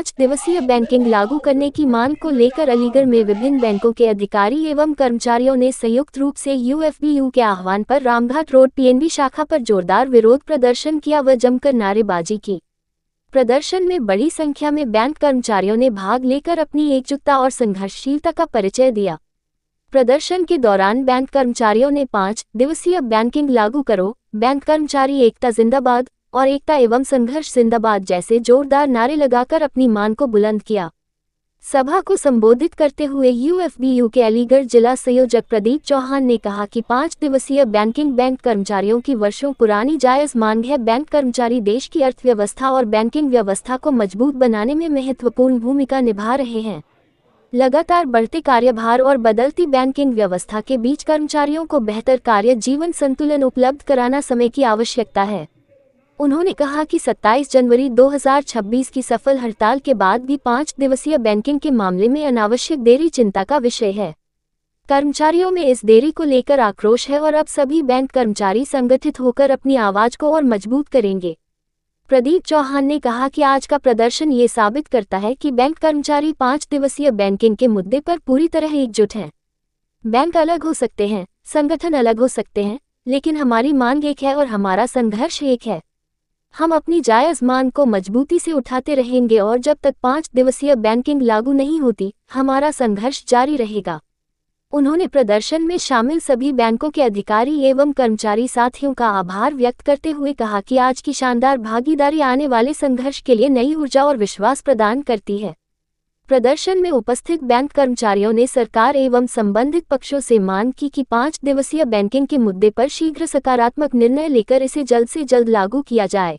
5 दिवसीय बैंकिंग लागू करने की मांग को लेकर अलीगढ़ में विभिन्न बैंकों के अधिकारी एवं कर्मचारियों ने संयुक्त रूप से यूएफबीयू के आह्वान पर रामघाट रोड पीएनबी शाखा पर जोरदार विरोध प्रदर्शन किया व जमकर नारेबाजी की। प्रदर्शन में बड़ी संख्या में बैंक कर्मचारियों ने भाग लेकर अपनी एकजुटता और संघर्षशीलता का परिचय दिया। प्रदर्शन के दौरान बैंक कर्मचारियों ने 5 दिवसीय बैंकिंग लागू करो, बैंक कर्मचारी एकता जिंदाबाद और एकता एवं संघर्ष जिंदाबाद जैसे जोरदार नारे लगाकर अपनी मांग को बुलंद किया। सभा को संबोधित करते हुए यूएफबीयू के अलीगढ़ जिला संयोजक प्रदीप चौहान ने कहा कि 5 दिवसीय बैंकिंग बैंक कर्मचारियों की वर्षों पुरानी जायज मांग है। बैंक कर्मचारी देश की अर्थव्यवस्था और बैंकिंग व्यवस्था को मजबूत बनाने में महत्वपूर्ण भूमिका निभा रहे हैं। लगातार बढ़ते कार्यभार और बदलती बैंकिंग व्यवस्था के बीच कर्मचारियों को बेहतर कार्य जीवन संतुलन उपलब्ध कराना समय की आवश्यकता है। उन्होंने कहा कि 27 जनवरी 2026 की सफल हड़ताल के बाद भी 5 दिवसीय बैंकिंग के मामले में अनावश्यक देरी चिंता का विषय है। कर्मचारियों में इस देरी को लेकर आक्रोश है और अब सभी बैंक कर्मचारी संगठित होकर अपनी आवाज को और मजबूत करेंगे। प्रदीप चौहान ने कहा कि आज का प्रदर्शन ये साबित करता है कि बैंक कर्मचारी 5 दिवसीय बैंकिंग के मुद्दे पर पूरी तरह एकजुट हैं। बैंक अलग हो सकते हैं, संगठन अलग हो सकते हैं, लेकिन हमारी मांग एक है और हमारा संघर्ष एक है। हम अपनी जायज मांग को मजबूती से उठाते रहेंगे और जब तक 5 दिवसीय बैंकिंग लागू नहीं होती, हमारा संघर्ष जारी रहेगा। उन्होंने प्रदर्शन में शामिल सभी बैंकों के अधिकारी एवं कर्मचारी साथियों का आभार व्यक्त करते हुए कहा कि आज की शानदार भागीदारी आने वाले संघर्ष के लिए नई ऊर्जा और विश्वास प्रदान करती है। प्रदर्शन में उपस्थित बैंक कर्मचारियों ने सरकार एवं संबंधित पक्षों से मांग की कि 5 दिवसीय बैंकिंग के मुद्दे पर शीघ्र सकारात्मक निर्णय लेकर इसे जल्द से जल्द लागू किया जाए।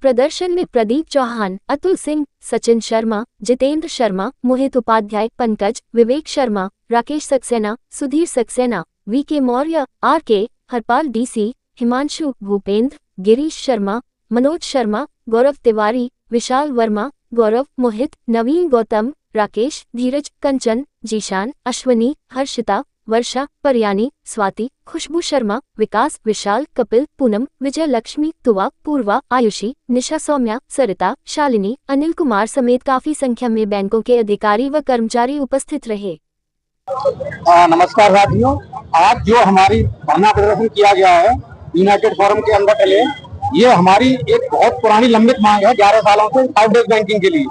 प्रदर्शन में Pradeep Chauhan, Atul Singh, Sachin Sharma, Jitendra Sharma, Mohit Upadhyay, Pankaj, Vivek Sharma, Rakesh Saxena, Sudhir Saxena, VK Maurya, RK, Harpal DC, Himanshu, Bhupendra, Girish Sharma, Manoj Sharma, Gaurav Tiwari, Vishal Verma, Gaurav, Mohit, Naveen Gautam, Rakesh, Dheeraj, Kanchan, Zeeshan, Ashwani, Harshita, Varsha, Paryani, Swati, Khushboo Sharma, Vikas, Vishal, Kapil, Poonam, Vijay Lakshmi, Tuva, Purva, Ayushi, Nisha, Saumya, Sarita, Shalini, Anil Kumar समेत काफी संख्या में बैंकों के अधिकारी व कर्मचारी उपस्थित रहे। नमस्कार साथियों, आज जो हमारी धरना प्रदर्शन किया गया है यूनाइटेड फोरम के अंदर चले, ये हमारी एक बहुत पुरानी लंबित मांग है 11 सालों से 5 डेज बैंकिंग के लिए।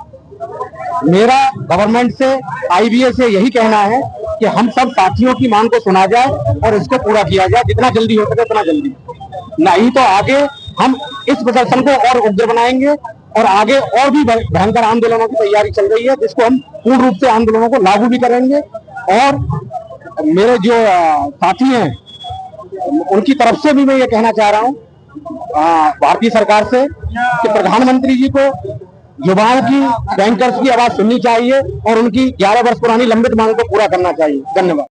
मेरा गवर्नमेंट से, आईबीए से यही कहना है कि हम सब साथियों की मांग को सुना जाए और इसको पूरा किया जाए, जितना जल्दी हो सके उतना जल्दी। नहीं तो आगे हम इस प्रदर्शन को और उग्र बनाएंगे और आगे और भी भयंकर आंदोलनों की तैयारी चल रही है, जिसको हम पूर्ण रूप से आंदोलनों को लागू भी करेंगे। और मेरे जो साथी हैं उनकी तरफ से भी मैं ये कहना चाह रहा हूँ भारतीय सरकार से कि प्रधानमंत्री जी को युवाओं की, बैंकर्स की आवाज सुननी चाहिए और उनकी 11 वर्ष पुरानी लंबित मांग को पूरा करना चाहिए। धन्यवाद।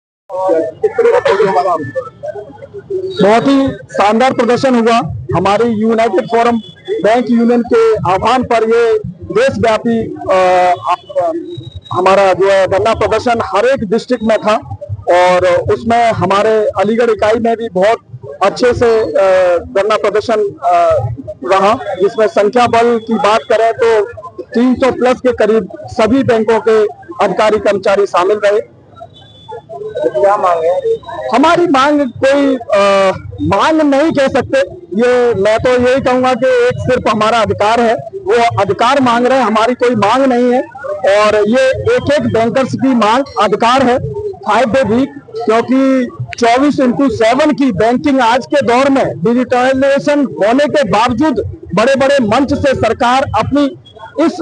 बहुत ही शानदार प्रदर्शन हुआ। हमारी यूनाइटेड फोरम बैंक यूनियन के आह्वान पर ये देशव्यापी हमारा जो है धरना प्रदर्शन हर एक डिस्ट्रिक्ट में था और उसमें हमारे अलीगढ़ इकाई में भी बहुत अच्छे से धरना प्रदर्शन रहा, जिसमें संख्या बल की बात करें तो 300 प्लस के करीब सभी बैंकों के अधिकारी कर्मचारी शामिल रहे। तो क्या मांग है? हमारी मांग कोई मांग नहीं कह सकते, ये मैं तो यही कहूंगा कि एक सिर्फ हमारा अधिकार है, वो अधिकार मांग रहे हैं, हमारी कोई मांग नहीं है। और ये एक एक बैंकर्स की मांग अधिकार है 5 डे वीक, क्योंकि 24/7 की बैंकिंग आज के दौर में डिजिटलाइजेशन होने के बावजूद बड़े बड़े मंच से सरकार अपनी इस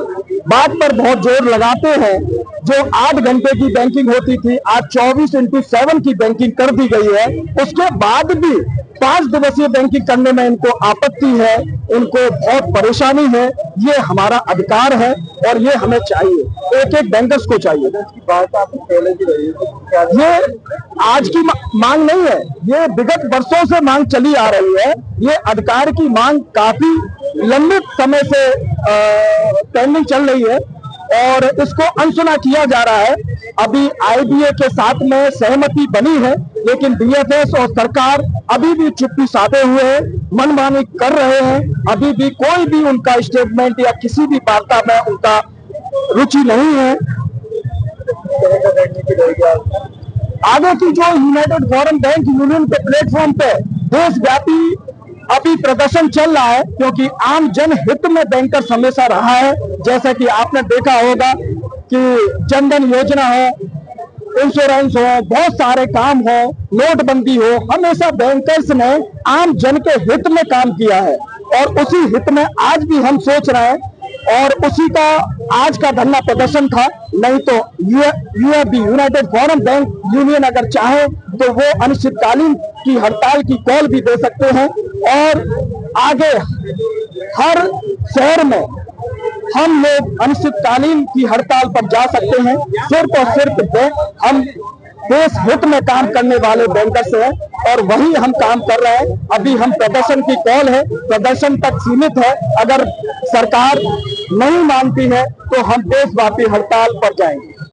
बात पर बहुत जोर लगाते हैं, जो 8 घंटे की बैंकिंग होती थी आज 24/7 की बैंकिंग कर दी गई है। उसके बाद भी 5 दिवसीय बैंकिंग करने में इनको आपत्ति है, इनको बहुत परेशानी है। ये हमारा अधिकार है और ये हमें चाहिए, एक एक बैंकर्स को चाहिए। ये आज की मांग नहीं है, ये विगत वर्षों से मांग चली आ रही है। ये अधिकार की मांग काफी लंबे समय से पेंडिंग चल रही है और इसको अनसुना किया जा रहा है। अभी आईबीए के साथ में सहमति बनी है, लेकिन डीएफएस और सरकार अभी भी चुप्पी साधे हुए हैं, मनमानी कर रहे हैं। अभी भी कोई भी उनका स्टेटमेंट या किसी भी वार्ता में उनका रुचि नहीं है। आगे की जो यूनाइटेड फॉरेन बैंक यूनियन के प्लेटफॉर्म पे देशव्यापी अभी प्रदर्शन चल रहा है, क्योंकि आम जन हित में बैंकर्स हमेशा रहा है। जैसा कि आपने देखा होगा कि जनधन योजना हो, इंश्योरेंस हो, बहुत सारे काम हो, नोटबंदी हो, हमेशा बैंकर्स ने आम जन के हित में काम किया है और उसी हित में आज भी हम सोच रहे हैं और उसी का आज का धरना प्रदर्शन था। नहीं तो यूएफबी यूनाइटेड फॉरेन बैंक यूनियन अगर चाहे तो वो अनिश्चितकालीन की हड़ताल की कॉल भी दे सकते हैं और आगे हर शहर में हम लोग अनिश्चितकालीन की हड़ताल पर जा सकते हैं। सिर्फ और सिर्फ हम देश हित में काम करने वाले बैंकर्स हैं और वही हम काम कर रहे हैं। अभी हम प्रदर्शन की कॉल है, प्रदर्शन तक सीमित है। अगर सरकार नहीं मानती है तो हम देशव्यापी हड़ताल पर जाएंगे।